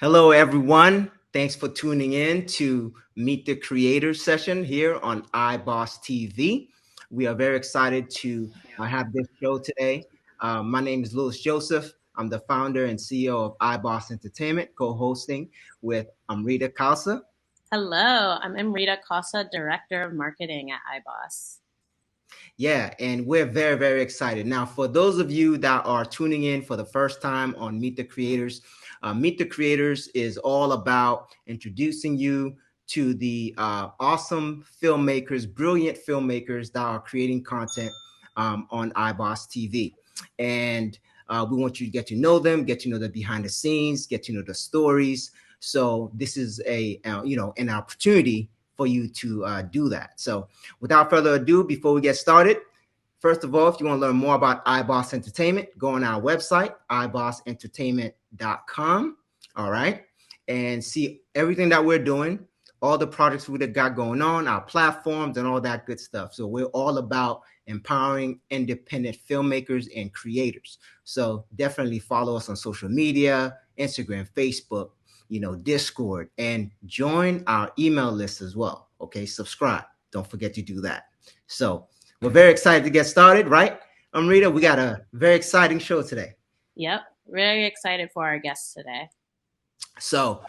Hello, everyone. Thanks for tuning in to Meet the Creators session here on iBossTV. We are very excited to have this show today. My name is Louis Joseph. I'm the founder and CEO of iBoss Entertainment, co-hosting with Amrita Khalsa. Hello, I'm Amrita Khalsa, Director of Marketing at iBoss. Yeah, and we're very, very excited. Now, for those of you that are tuning in for the first time on Meet the Creators, Meet the Creators is all about introducing you to the awesome filmmakers, brilliant filmmakers that are creating content on iBoss TV. And we want you to get to know them, get to know the behind the scenes, get to know the stories. So this is an opportunity for you to do that. So without further ado, before we get started, first of all, if you want to learn more about iBoss Entertainment, go on our website, ibossentertainment.com, all right, and see everything that we're doing, all the projects we got going on, our platforms, and all that good stuff. So we're all about empowering independent filmmakers and creators. So definitely follow us on social media, Instagram, Facebook, Discord, and join our email list as well. Okay, subscribe. Don't forget to do that. So we're very excited to get started, right? Amrita, we got a very exciting show today. Yep, very excited for our guests today. So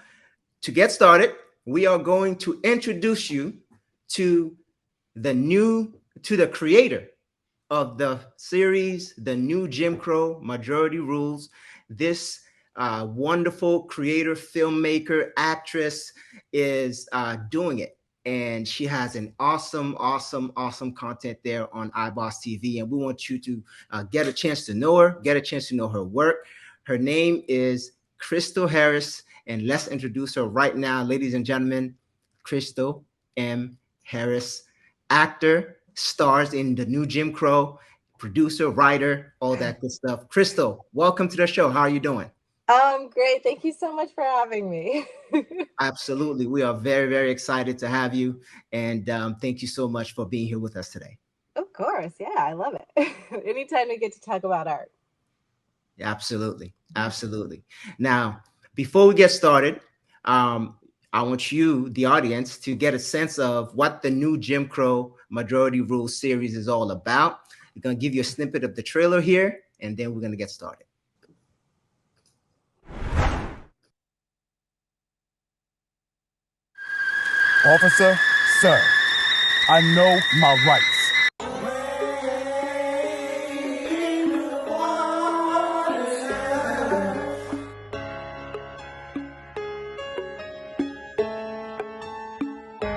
to get started, we are going to introduce you to the creator of the series, The New Jim Crow, Majority Rules. This wonderful creator, filmmaker, actress is doing it. And she has an awesome content there on iBoss TV. And we want you to get a chance to know her, get a chance to know her work. Her name is Krystal Harris. And let's introduce her right now, ladies and gentlemen. Krystal M. Harris, actor, stars in The New Jim Crow, producer, writer, all that good stuff. Krystal, welcome to the show. How are you doing? Great. Thank you so much for having me. Absolutely. We are very, very excited to have you. And thank you so much for being here with us today. Of course. Yeah, I love it. Anytime we get to talk about art. Absolutely. Absolutely. Now, before we get started, I want you, the audience, to get a sense of what the New Jim Crow Majority Rules series is all about. We're going to give you a snippet of the trailer here, and then we're going to get started. Officer, sir, I know my rights.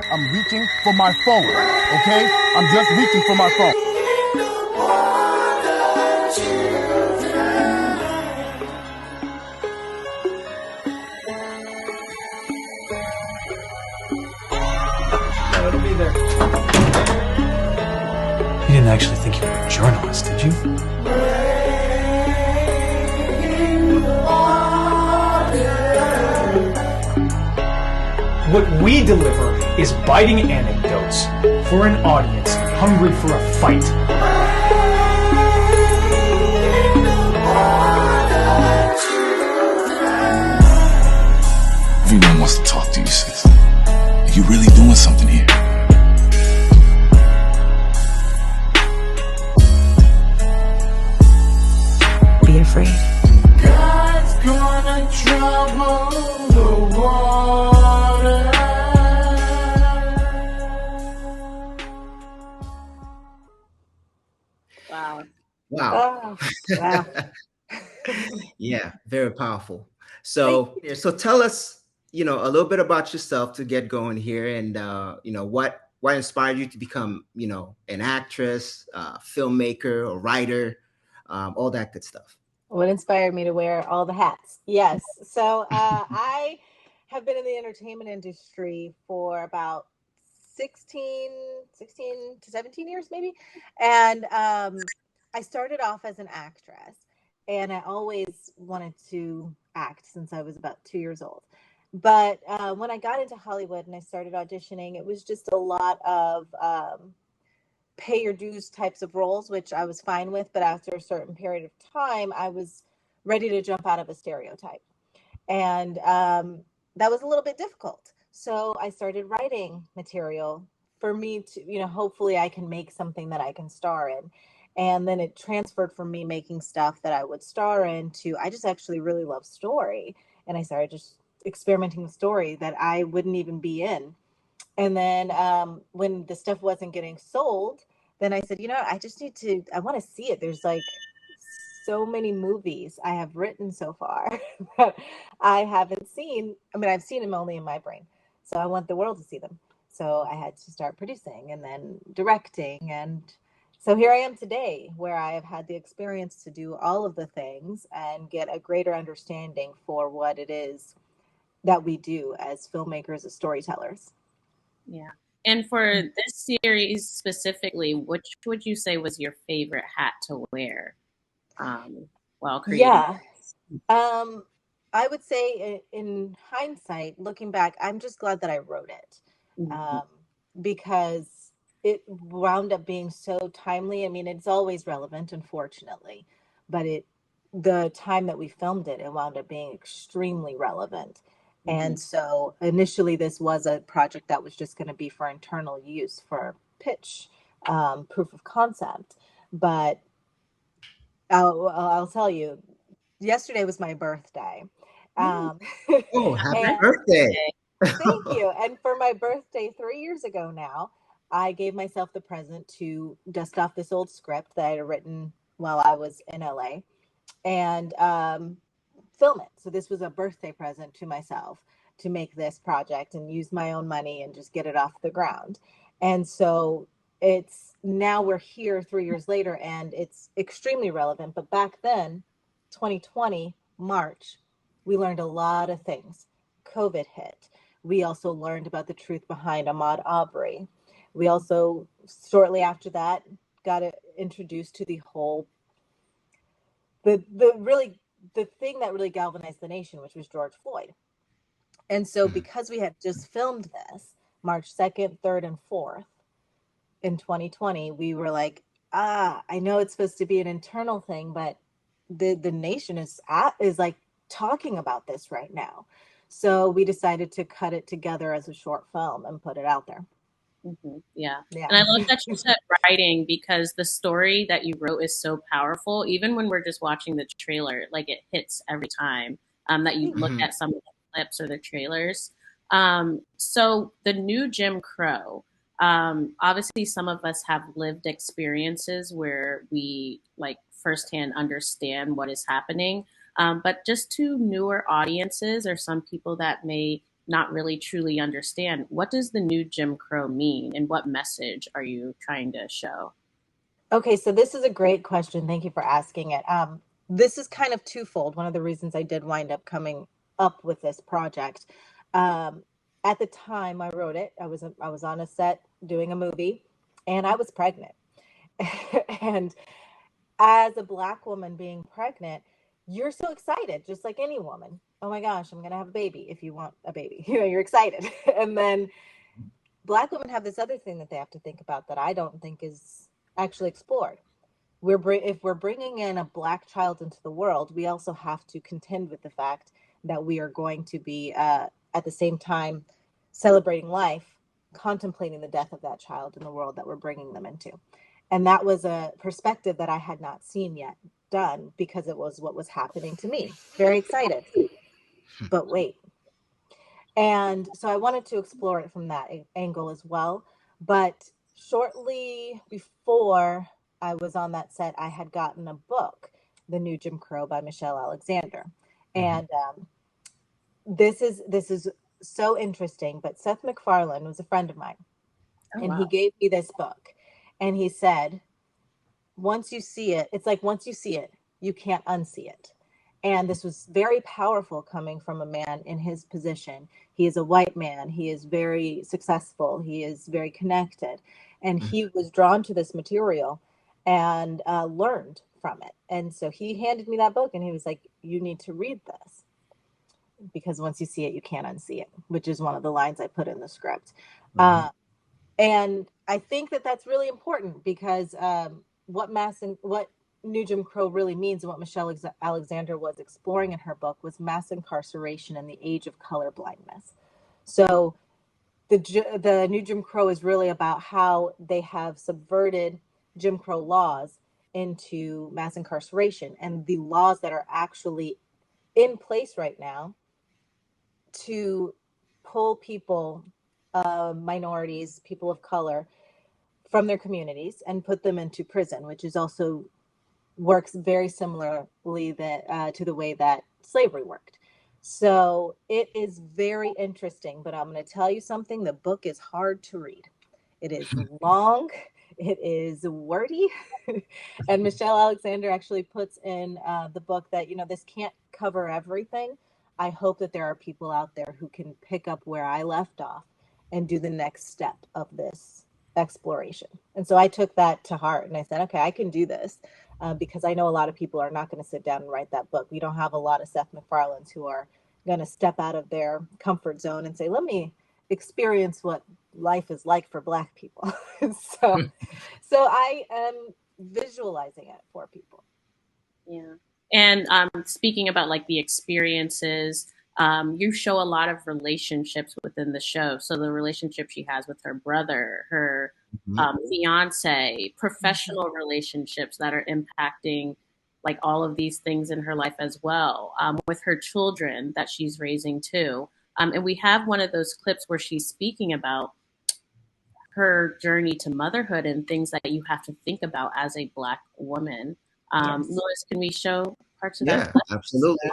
I'm reaching for my phone, okay? I'm just reaching for my phone. It'll be there. You didn't actually think you were a journalist, did you? What we deliver is biting anecdotes for an audience hungry for a fight. Everyone wants to talk to you, sis. You're really doing something here. Be afraid. God's gonna trouble the water. Wow. Wow. Oh, wow. Yeah, very powerful. So tell us, a little bit about yourself to get going here, and what inspired you to become, an actress, filmmaker, or writer, all that good stuff. What inspired me to wear all the hats? Yes. So I have been in the entertainment industry for about 16 to 17 years, maybe. And I started off as an actress, and I always wanted to act since I was about 2 years old. But when I got into Hollywood and I started auditioning, it was just a lot of pay your dues types of roles, which I was fine with. But after a certain period of time, I was ready to jump out of a stereotype. And that was a little bit difficult. So I started writing material for me to, hopefully I can make something that I can star in. And then it transferred from me making stuff that I would star in to, I just actually really love story. And I started just experimenting with story that I wouldn't even be in. And then when the stuff wasn't getting sold, then I said, I just I want to see it. There's like so many movies I have written so far that I haven't seen. I mean, I've seen them only in my brain. So I want the world to see them. So I had to start producing and then directing. And so here I am today, where I have had the experience to do all of the things and get a greater understanding for what it is that we do as filmmakers, as storytellers. Yeah. And for this series specifically, which would you say was your favorite hat to wear while creating? Yeah. I would say in hindsight, looking back, I'm just glad that I wrote it because it wound up being so timely. I mean, it's always relevant, unfortunately, but the time that we filmed it, it wound up being extremely relevant. And so initially this was a project that was just going to be for internal use for pitch, proof of concept. But I'll tell you, yesterday was my birthday. Oh, happy And birthday. thank you. And for my birthday 3 years ago now, I gave myself the present to dust off this old script that I had written while I was in LA and film it. So this was a birthday present to myself to make this project and use my own money and just get it off the ground. And so it's now we're here 3 years later and it's extremely relevant. But back then, 2020, March, we learned a lot of things. COVID hit. We also learned about the truth behind Ahmaud Arbery. We also, shortly after that, got introduced to the whole, the thing that really galvanized the nation, which was George Floyd. And so because we had just filmed this March 2nd, 3rd, and 4th in 2020, we were like, I know it's supposed to be an internal thing, but the nation is like talking about this right now. So we decided to cut it together as a short film and put it out there. Yeah. And I love that you said writing because the story that you wrote is so powerful. Even when we're just watching the trailer, like it hits every time that you look at some of the clips or the trailers. So the new Jim Crow, obviously some of us have lived experiences where we like firsthand understand what is happening. But just to newer audiences or some people that may not really truly understand, what does the new Jim Crow mean and what message are you trying to show? Okay, so this is a great question. Thank you for asking it. This is kind of twofold. One of the reasons I did wind up coming up with this project. At the time I wrote it, I was on a set doing a movie and I was pregnant. And as a Black woman being pregnant, you're so excited, just like any woman. Oh my gosh, I'm going to have a baby. If you want a baby, you're excited. And then Black women have this other thing that they have to think about that I don't think is actually explored. If we're bringing in a Black child into the world, we also have to contend with the fact that we are going to be at the same time celebrating life, contemplating the death of that child in the world that we're bringing them into. And that was a perspective that I had not seen yet done because it was what was happening to me. Very excited, but wait. And so I wanted to explore it from that angle as well. But shortly before I was on that set, I had gotten a book, The New Jim Crow by Michelle Alexander. And this is so interesting. But Seth MacFarlane was a friend of mine. And he gave me this book. And he said, once you see it, it's like once you see it, you can't unsee it. And this was very powerful coming from a man in his position. He is a white man. He is very successful. He is very connected. And he was drawn to this material and learned from it. And so he handed me that book and he was like, you need to read this because once you see it, you can't unsee it, which is one of the lines I put in the script. And I think that that's really important because what New Jim Crow really means, and what Michelle Alexander was exploring in her book, was mass incarceration in the age of color blindness. So the New Jim Crow is really about how they have subverted Jim Crow laws into mass incarceration, and the laws that are actually in place right now to pull people, minorities, people of color, from their communities and put them into prison, which is also works very similarly to the way that slavery worked. So it is very interesting, but I'm going to tell you something. The book is hard to read. It is long. It is wordy. And Michelle Alexander actually puts in the book that, this can't cover everything. I hope that there are people out there who can pick up where I left off and do the next step of this exploration. And so I took that to heart and I said, okay, I can do this. Because I know a lot of people are not going to sit down and write that book. We don't have a lot of Seth MacFarlanes who are going to step out of their comfort zone and say, let me experience what life is like for Black people. so I am visualizing it for people. Yeah. And speaking about like the experiences, you show a lot of relationships within the show. So the relationship she has with her brother, her fiance, professional relationships that are impacting like all of these things in her life as well, with her children that she's raising too. And we have one of those clips where she's speaking about her journey to motherhood and things that you have to think about as a Black woman. Yes. Lois, can we show parts of Yeah, that clip? absolutely.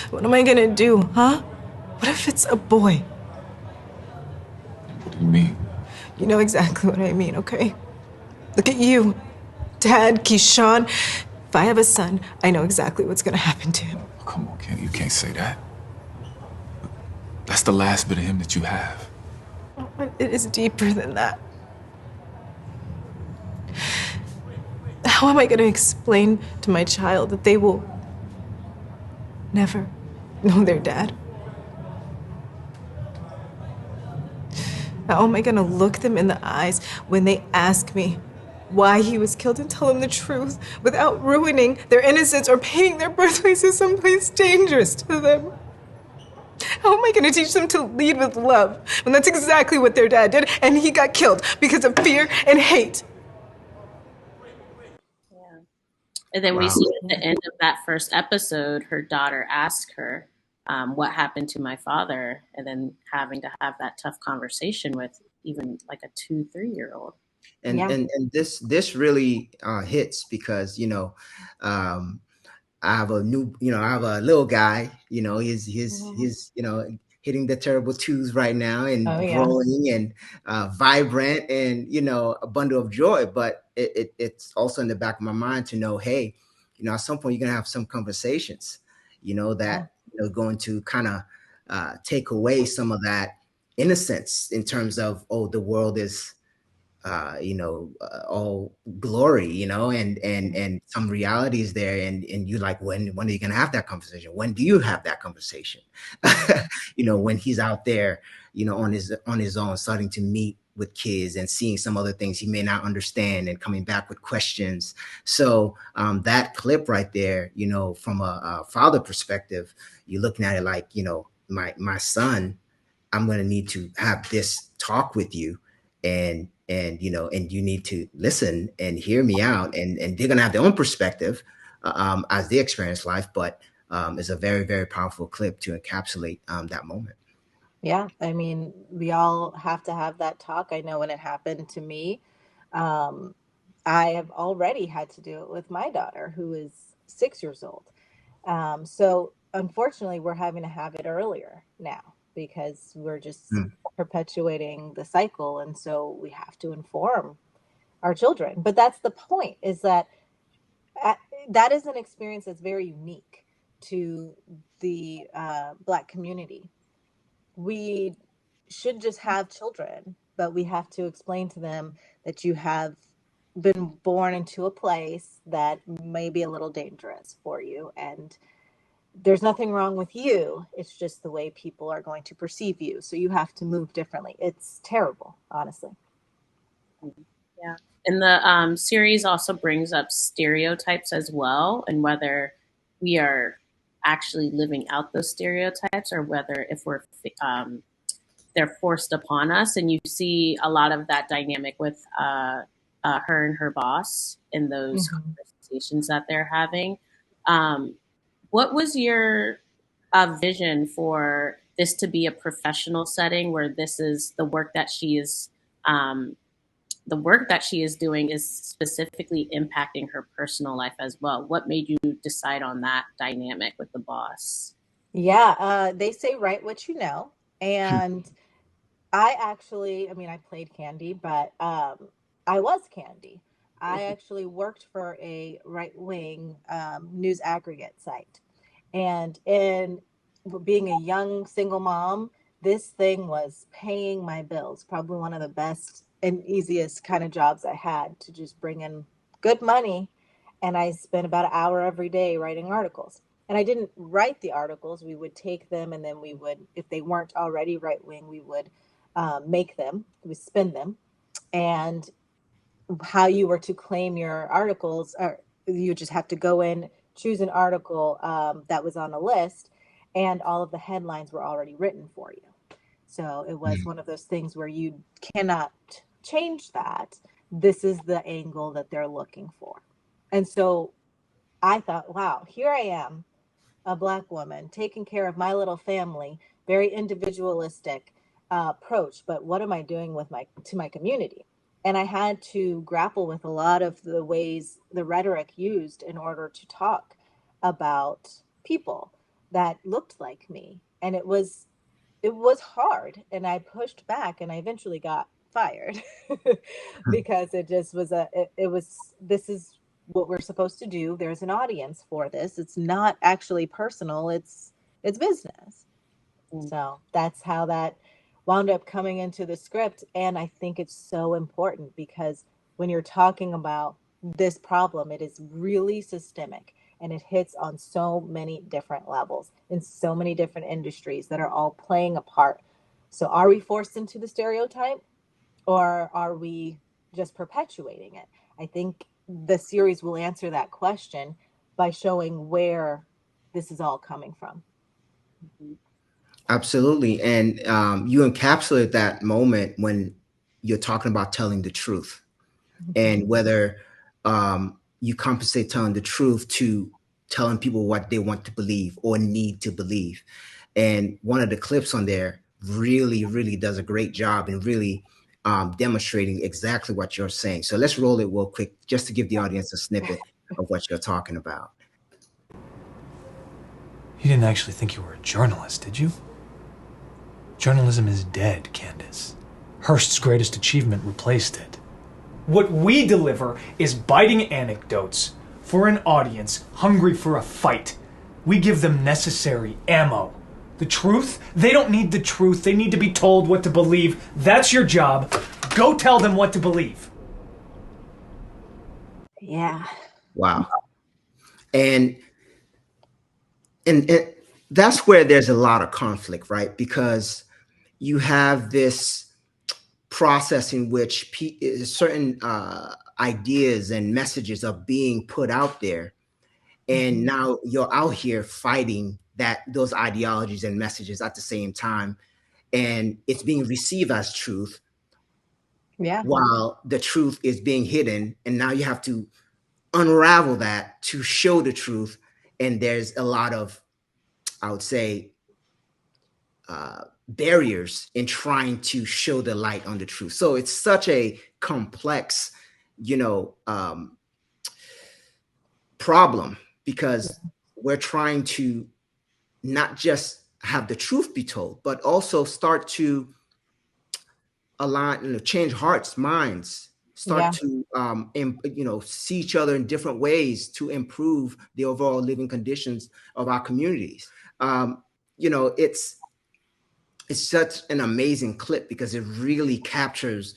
What am I gonna do, huh? What if it's a boy? What do you mean? You know exactly what I mean, okay? Look at you, Dad, Keyshawn. If I have a son, I know exactly what's gonna happen to him. Oh, come on, Ken. You can't say that. That's the last bit of him that you have. It is deeper than that. How am I gonna explain to my child that they will never know their dad? How am I gonna look them in the eyes when they ask me why he was killed and tell them the truth without ruining their innocence or painting their birthplace as someplace dangerous to them? How am I gonna teach them to lead with love when that's exactly what their dad did and he got killed because of fear and hate? Yeah. And then we see at the end of that first episode, her daughter asked her, what happened to my father, and then having to have that tough conversation with even like a 2-3-year-old. And this really hits because I have a little guy, he's hitting the terrible twos right now and growing and vibrant and a bundle of joy. But it's also in the back of my mind to know, hey, at some point you're gonna have some conversations, that going to kind of take away some of that innocence in terms of, oh, the world is all glory, and some realities there. And you like, when are you going to have that conversation? When do you have that conversation? When he's out there, on his own, starting to meet with kids and seeing some other things he may not understand and coming back with questions. So that clip right there, from a father perspective, you're looking at it like, my son, I'm going to need to have this talk with you, and you need to listen and hear me out, and they're going to have their own perspective as they experience life, but it's a very, very powerful clip to encapsulate that moment. Yeah, I mean, we all have to have that talk. I know when it happened to me, I have already had to do it with my daughter, who is 6 years old. So unfortunately, we're having to have it earlier now because we're just perpetuating the cycle. And so we have to inform our children. But that's the point, is that that is an experience that's very unique to the Black community. We should just have children, but we have to explain to them that you have been born into a place that may be a little dangerous for you, and there's nothing wrong with you. It's just the way people are going to perceive you. So you have to move differently. It's terrible, honestly. Yeah. And the series also brings up stereotypes as well, and whether we are actually living out those stereotypes or whether if we're they're forced upon us. And you see a lot of that dynamic with her and her boss in those conversations that they're having. What was your vision for this to be a professional setting where this is the work that she is doing is specifically impacting her personal life as well? What made you decide on that dynamic with the boss? Yeah, they say write what you know. And I played Candy, but I was Candy. I actually worked for a right-wing news aggregate site. And in being a young single mom, this thing was paying my bills. Probably one of the best and easiest kind of jobs I had to just bring in good money. And I spent about an hour every day writing articles. And I didn't write the articles. We would take them, and then we would, if they weren't already right wing, we would make them, we spin them. And how you were to claim your articles, or you just have to go in, choose an article that was on a list, and all of the headlines were already written for you. So it was one of those things where you cannot change that. This is the angle that they're looking for. And so I thought, wow, here I am, a Black woman taking care of my little family, very individualistic approach, but what am I doing with my community? And I had to grapple with a lot of the ways, the rhetoric used in order to talk about people that looked like me. And it was hard, and I pushed back, and I eventually got fired because it just was this is what we're supposed to do. There's an audience for this. It's not actually personal. It's business. So that's how that wound up coming into the script. And I think it's so important because when you're talking about this problem, it is really systemic, and it hits on so many different levels in so many different industries that are all playing a part. So are we forced into the stereotype, or are we just perpetuating it? I think the series will answer that question by showing where this is all coming from. Absolutely. And you encapsulate that moment when you're talking about telling the truth, and whether you compensate telling the truth to telling people what they want to believe or need to believe. And one of the clips on there really, really does a great job in really demonstrating exactly what you're saying. So let's roll it real quick just to give the audience a snippet of what you're talking about. You didn't actually think you were a journalist, did you? Journalism is dead, Candace. Hearst's greatest achievement replaced it. What we deliver is biting anecdotes for an audience hungry for a fight. We give them necessary ammo. The truth? They don't need the truth. They need to be told what to believe. That's your job. Go tell them what to believe. Yeah. Wow. And that's where there's a lot of conflict, right? Because you have this process in which certain ideas and messages are being put out there, and now you're out here fighting those ideologies and messages at the same time, and it's being received as truth, while the truth is being hidden, and now you have to unravel that to show the truth. And there's a lot of, I would say, barriers in trying to show the light on the truth. So it's such a complex, problem, because we're trying to not just have the truth be told, but also start to align, change hearts, minds, start to, see each other in different ways to improve the overall living conditions of our communities. It's such an amazing clip because it really captures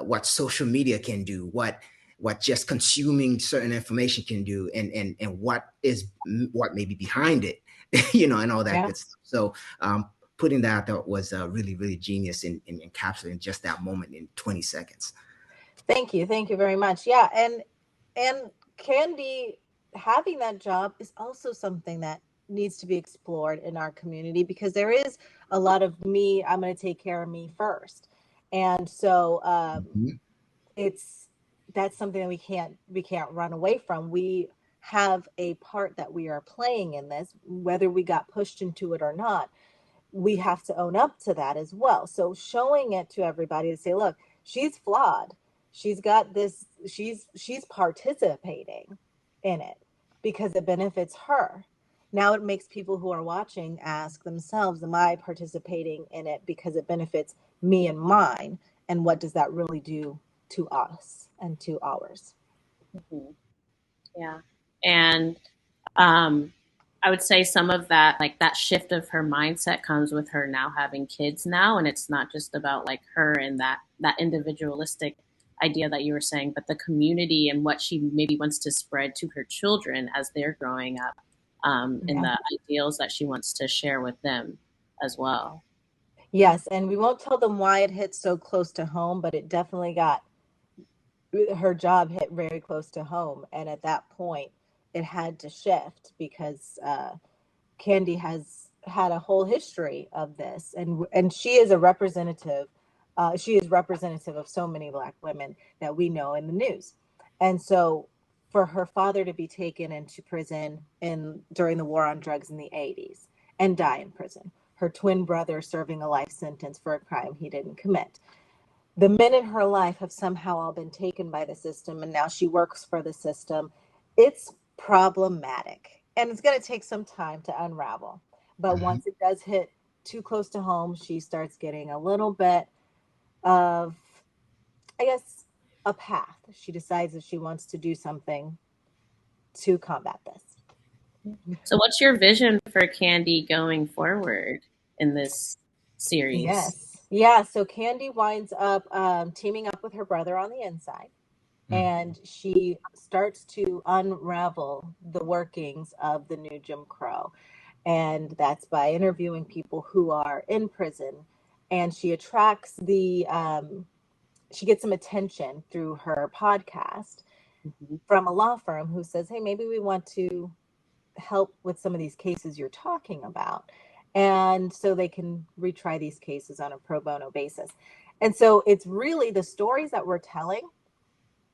what social media can do, what just consuming certain information can do, and what may be behind it, and all that good stuff. So putting that out was really, really genius in encapsulating just that moment in 20 seconds. Thank you very much. Yeah, and Candy having that job is also something that needs to be explored in our community, because there is a lot of me, I'm going to take care of me first. And so Mhm. it's that's something that we can't run away from. We have a part that we are playing in this, whether we got pushed into it or not. We have to own up to that as well. So showing it to everybody to say, look, she's flawed. She's got this, she's participating in it because it benefits her. Now it makes people who are watching ask themselves, am I participating in it because it benefits me and mine? And what does that really do to us and to ours? Mhm. Yeah. And um, I would say some of that, like that shift of her mindset comes with her now having kids now. And it's not just about like her and that individualistic idea that you were saying, but the community and what she maybe wants to spread to her children as they're growing up, and Yeah. the ideals that she wants to share with them as well. Yes, and we won't tell them why it hit so close to home, but it definitely got her job hit very close to home, and at that point it had to shift because Candy has had a whole history of this, and she is a representative. She is representative of so many Black women that we know in the news, and so for her father to be taken into prison in during the war on drugs in the 80s and die in prison, her twin brother serving a life sentence for a crime he didn't commit, the men in her life have somehow all been taken by the system, and now she works for the system. It's problematic, and it's going to take some time to unravel. But Mhm. once it does hit too close to home, she starts getting a little bit of, I guess, a path. She decides that she wants to do something to combat this. So, what's your vision for Candy going forward in this series? Yes. Yeah. So Candy winds up teaming up with her brother on the inside, Mm. and she starts to unravel the workings of the new Jim Crow. And that's by interviewing people who are in prison. And she attracts she gets some attention through her podcast Mhm. from a law firm who says, hey, maybe we want to help with some of these cases you're talking about. And so they can retry these cases on a pro bono basis. And so it's really the stories that we're telling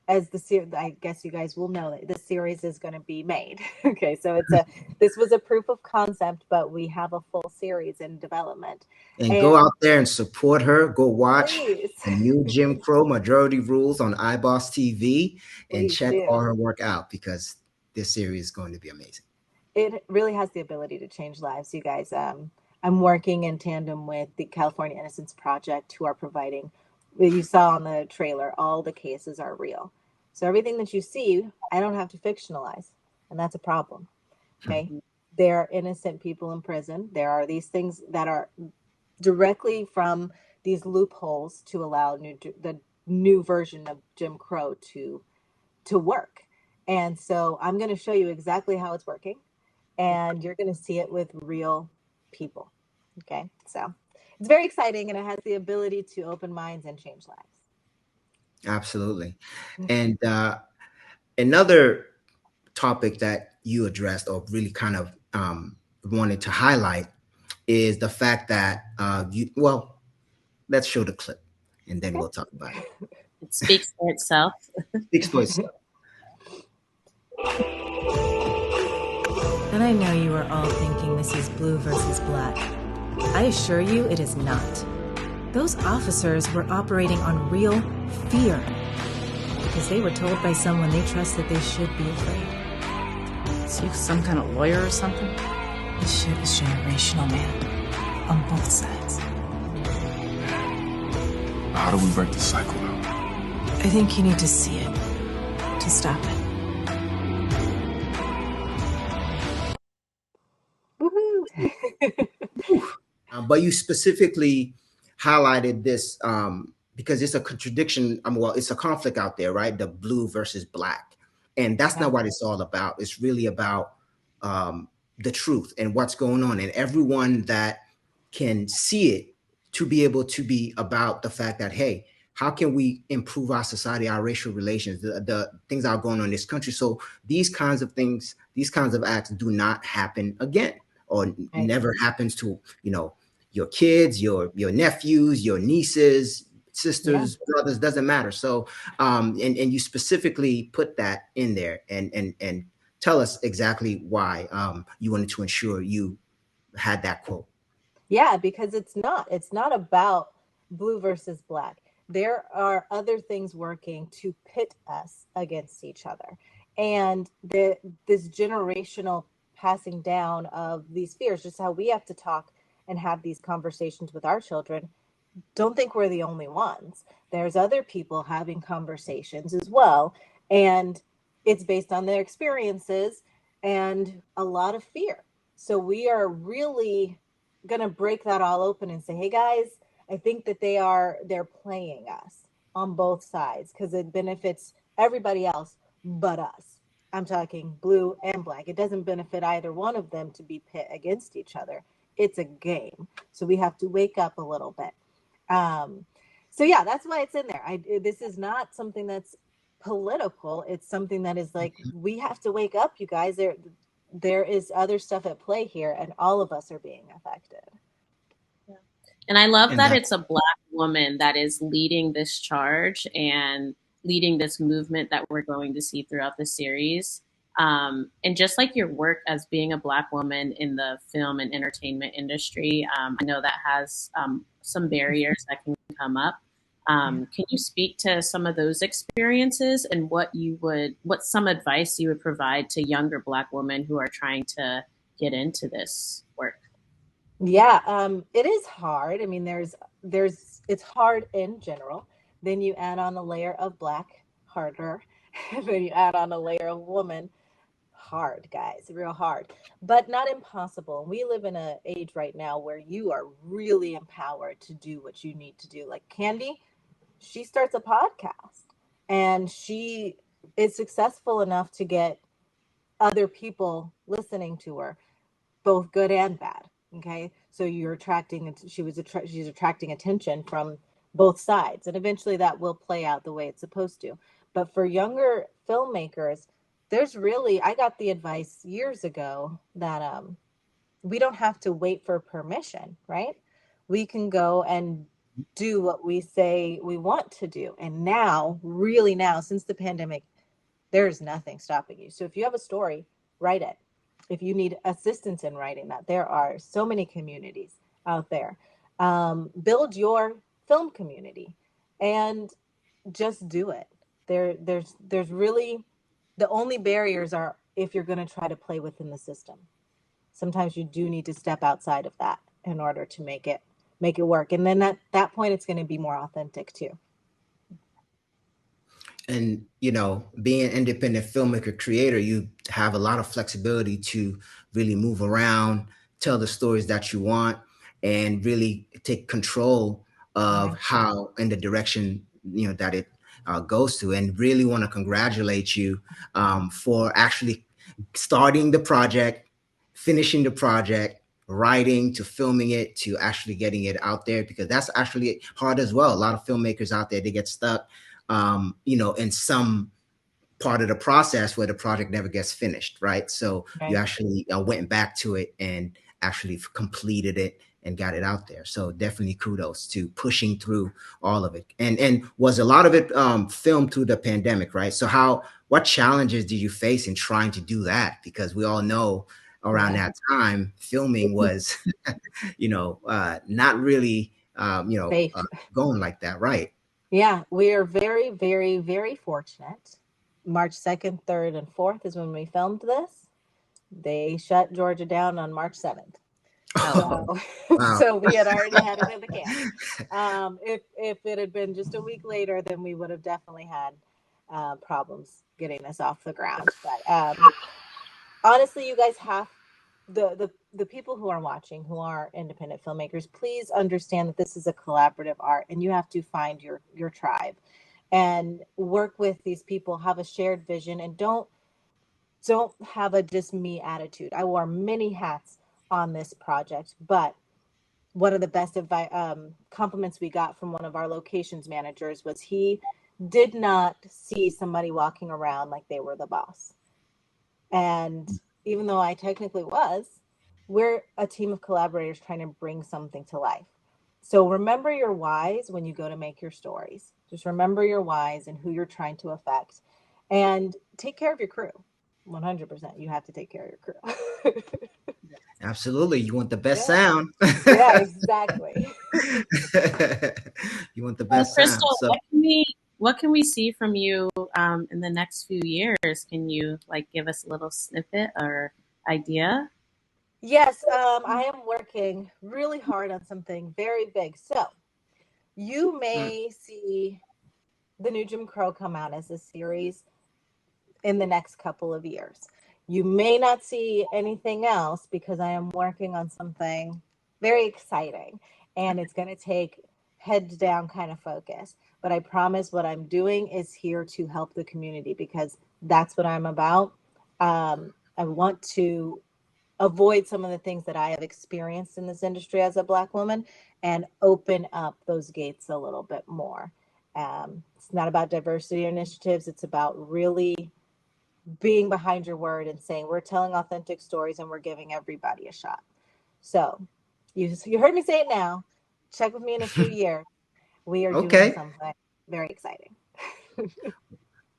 as the series. I guess you guys will know that the series is going to be made. Okay, so this was a proof of concept, but we have a full series in development. And go And out there and support her. Go watch please, the new Jim Crow Majority Rules on iBoss TV and please check all do. her work out because this series is going to be amazing. It really has the ability to change lives, you guys. I'm working in tandem with the California Innocence Project, who are providing, you saw on the trailer, all the cases are real. So everything that you see, I don't have to fictionalize, and that's a problem. Okay. There are innocent people in prison. There are these things that are directly from these loopholes to allow the new version of Jim Crow to work. And so I'm going to show you exactly how it's working, and you're going to see it with real people. Okay. So it's very exciting, and it has the ability to open minds and change lives. Absolutely. And another topic that you addressed or really kind of wanted to highlight is the fact that well, let's show the clip and then we'll talk about it. It speaks for itself. Speaks for itself. And I know you are all thinking this is blue versus black. I assure you it is not. Those officers were operating on real fear because they were told by someone they trust that they should be afraid. Is he some kind of lawyer or something? This shit is generational, man. On both sides. How do we break the cycle, though? I think you need to see it to stop it. But you specifically highlighted this because it's a contradiction. Well, it's a conflict out there, right? The blue versus black. And that's not what it's all about. It's really about the truth and what's going on. And everyone that can see it to be able to be about the fact that, hey, how can we improve our society, our racial relations, the things that are going on in this country, so these kinds of things, these kinds of acts do not happen again, or never happens to, you know, your kids, your nephews, your nieces, sisters, brothers, doesn't matter. So and you specifically put that in there, and tell us exactly why you wanted to ensure you had that quote. Yeah, because it's not about blue versus black. There are other things working to pit us against each other. And this generational passing down of these fears, just how we have to talk and have these conversations with our children. Don't think we're the only ones. There's other people having conversations as well. And it's based on their experiences and a lot of fear. So we are really going to break that all open and say, hey guys, I think that they're playing us on both sides because it benefits everybody else but us. I'm talking blue and black. It doesn't benefit either one of them to be pit against each other. It's a game. So we have to wake up a little bit. So yeah, that's why it's in there. This is not something that's political. It's something that is like, we have to wake up, you guys. There is other stuff at play here, and all of us are being affected. Yeah. And I love that it's a Black woman that is leading this charge and leading this movement that we're going to see throughout the series. And just like your work as being a Black woman in the film and entertainment industry, I know that has some barriers that can come up. Can you speak to some of those experiences and what some advice you would provide to younger Black women who are trying to get into this work? Yeah, it is hard. I mean, it's hard in general. Then you add on a layer of Black, harder. Then you add on a layer of woman, hard, guys, real hard, but not impossible. We live in an age right now where you are really empowered to do what you need to do. Like Candy, she starts a podcast and she is successful enough to get other people listening to her, both good and bad. Okay, so she's attracting attention from both sides, and eventually that will play out the way it's supposed to. But for younger filmmakers, I got the advice years ago that we don't have to wait for permission, right? We can go and do what we say we want to do. And now, really now, since the pandemic, there's nothing stopping you. So if you have a story, write it. If you need assistance in writing that, there are so many communities out there. Build your film community and just do it. There's really, the only barriers are if you're going to try to play within the system. Sometimes you do need to step outside of that in order to make it work. And then at that point, it's going to be more authentic too. And, you know, being an independent filmmaker creator, you have a lot of flexibility to really move around, tell the stories that you want, and really take control of how and the direction, you know, that it goes to. And really want to congratulate you for actually starting the project, finishing the project, writing to filming it to actually getting it out there, because that's actually hard as well. A lot of filmmakers out there, they get stuck you know, in some part of the process where the project never gets finished, right? So you actually went back to it and actually completed it and got it out there. So definitely kudos to pushing through all of it. And was a lot of it filmed through the pandemic, right? So what challenges did you face in trying to do that? Because we all know around that time, filming was, you know, not really, you know, going like that, right? Yeah, we are very, very, very fortunate. March 2nd, 3rd, and 4th is when we filmed this. They shut Georgia down on March 7th. Oh, so, wow. so we had already had it in the can. If it had been just a week later, then we would have definitely had problems getting this off the ground. But honestly, you guys have the people who are watching, who are independent filmmakers, please understand that this is a collaborative art, and you have to find your tribe and work with these people, have a shared vision, and don't have a just me attitude. I wore many hats on this project, but one of the best compliments we got from one of our locations managers was he did not see somebody walking around like they were the boss. And even though I technically was, we're a team of collaborators trying to bring something to life. So remember your whys when you go to make your stories. Just remember your whys and who you're trying to affect, and take care of your crew. 100%. You have to take care of your crew. Absolutely. You want the best sound. Yeah, exactly. You want the best Krystal, sound. So what can we see from you in the next few years? Can you like give us a little snippet or idea? Yes, I am working really hard on something very big. So you may see the new Jim Crow come out as a series in the next couple of years. You may not see anything else because I am working on something very exciting, and it's going to take heads down kind of focus. But I promise what I'm doing is here to help the community, because that's what I'm about. I want to avoid some of the things that I have experienced in this industry as a Black woman and open up those gates a little bit more. It's not about diversity initiatives. It's about really being behind your word and saying we're telling authentic stories and we're giving everybody a shot. So you heard me say it now. Check with me in a few years. We are doing something very exciting.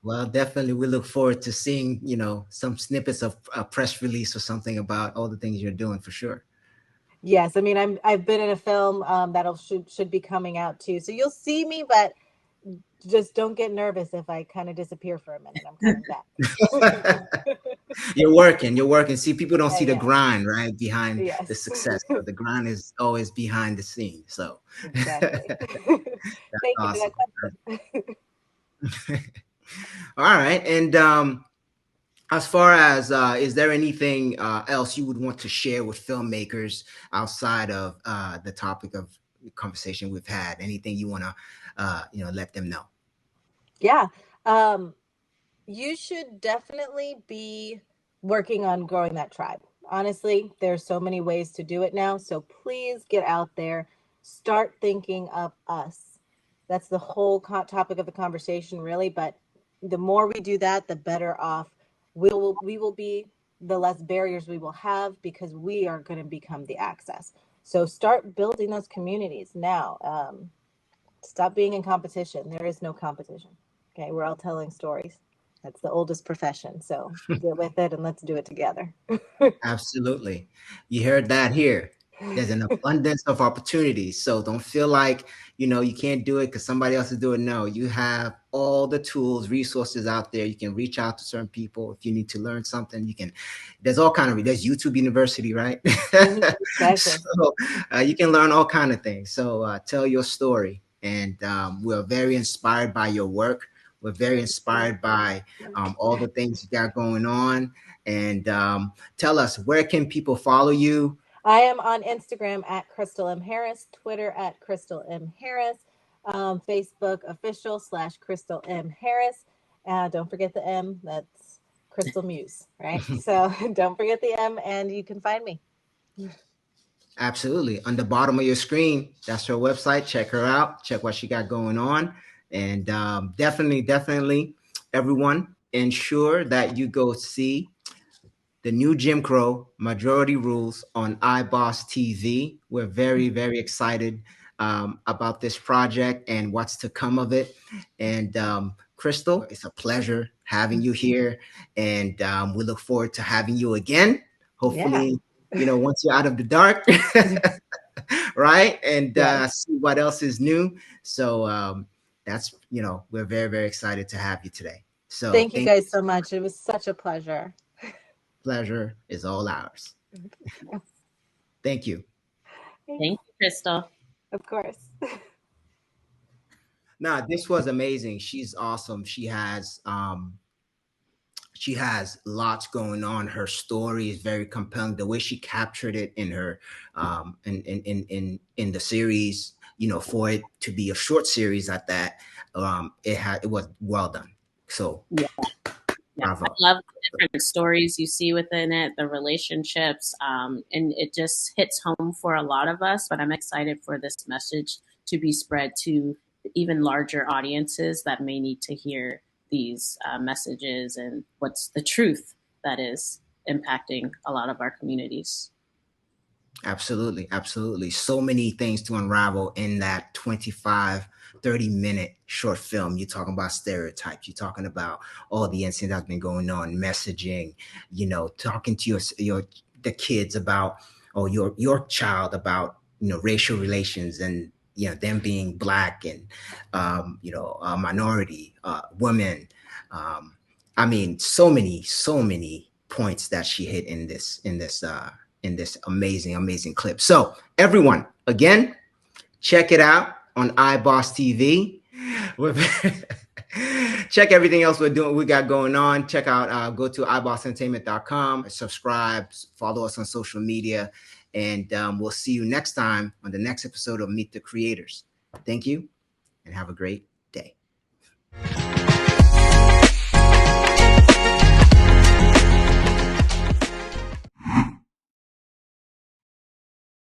Well, definitely we look forward to seeing, some snippets of a press release or something about all the things you're doing for sure. Yes, I mean I've been in a film that'll should be coming out too. So you'll see me, but just don't get nervous if I kind of disappear for a minute. I'm coming back. You're working. See, people don't see the grind, right, behind the success. So the grind is always behind the scenes. So exactly. Thank you for that question. All right. And as far as is there anything else you would want to share with filmmakers outside of the topic of the conversation we've had? Anything you want to let them know? Yeah. You should definitely be working on growing that tribe. Honestly, there's so many ways to do it now. So please get out there. Start thinking of us. That's the whole topic of the conversation, really. But the more we do that, the better off we will be, the less barriers we will have, because we are going to become the access. So start building those communities now. Stop being in competition. There is no competition. Okay, we're all telling stories. That's the oldest profession. So get with it and let's do it together. Absolutely. You heard that here. There's an abundance of opportunities. So don't feel like, you can't do it because somebody else is doing it. No, you have all the tools, resources out there. You can reach out to certain people. If you need to learn something, there's all kind of, there's YouTube University, right? So you can learn all kind of things. So tell your story. And we're very inspired by your work. We're very inspired by all the things you got going on. And tell us, where can people follow you? I am on Instagram at Krystal M Harris, Twitter at Krystal M Harris, Facebook official /Krystal M Harris. Don't forget the M. That's Crystal Muse, right? So don't forget the M, and you can find me. Absolutely. On the bottom of your screen, that's her website. Check her out. Check what she got going on. And definitely, everyone, ensure that you go see the new Jim Crow Majority Rules on iBossTV. We're very, very excited about this project and what's to come of it. And Krystal, it's a pleasure having you here. And we look forward to having you again. Hopefully, once you're out of the dark, right? And see what else is new. So that's, we're very, very excited to have you today. So thank you guys so much. It was such a pleasure. Pleasure is all ours. Thank you. Thank you, Krystal. Of course. Nah, this was amazing. She's awesome. She has lots going on. Her story is very compelling. The way she captured it in her in the series, for it to be a short series at that, it was well done. So Yeah, Bravo. I love the different stories you see within it, the relationships, and it just hits home for a lot of us. But I'm excited for this message to be spread to even larger audiences that may need to hear these messages and what's the truth that is impacting a lot of our communities. Absolutely. Absolutely. So many things to unravel in that 25, 30-minute short film. You're talking about stereotypes. You're talking about all the incidents that's been going on, messaging, you know, talking to the kids about, or your child about, you know, racial relations and, you know, them being Black and, minority, women. I mean, so many points that she hit in this amazing clip. So everyone, again, check it out on iBossTV. Check everything else we got going on. Check out, go to iBossEntertainment.com, subscribe, follow us on social media, and we'll see you next time on the next episode of Meet the Creators. Thank you, and have a great day.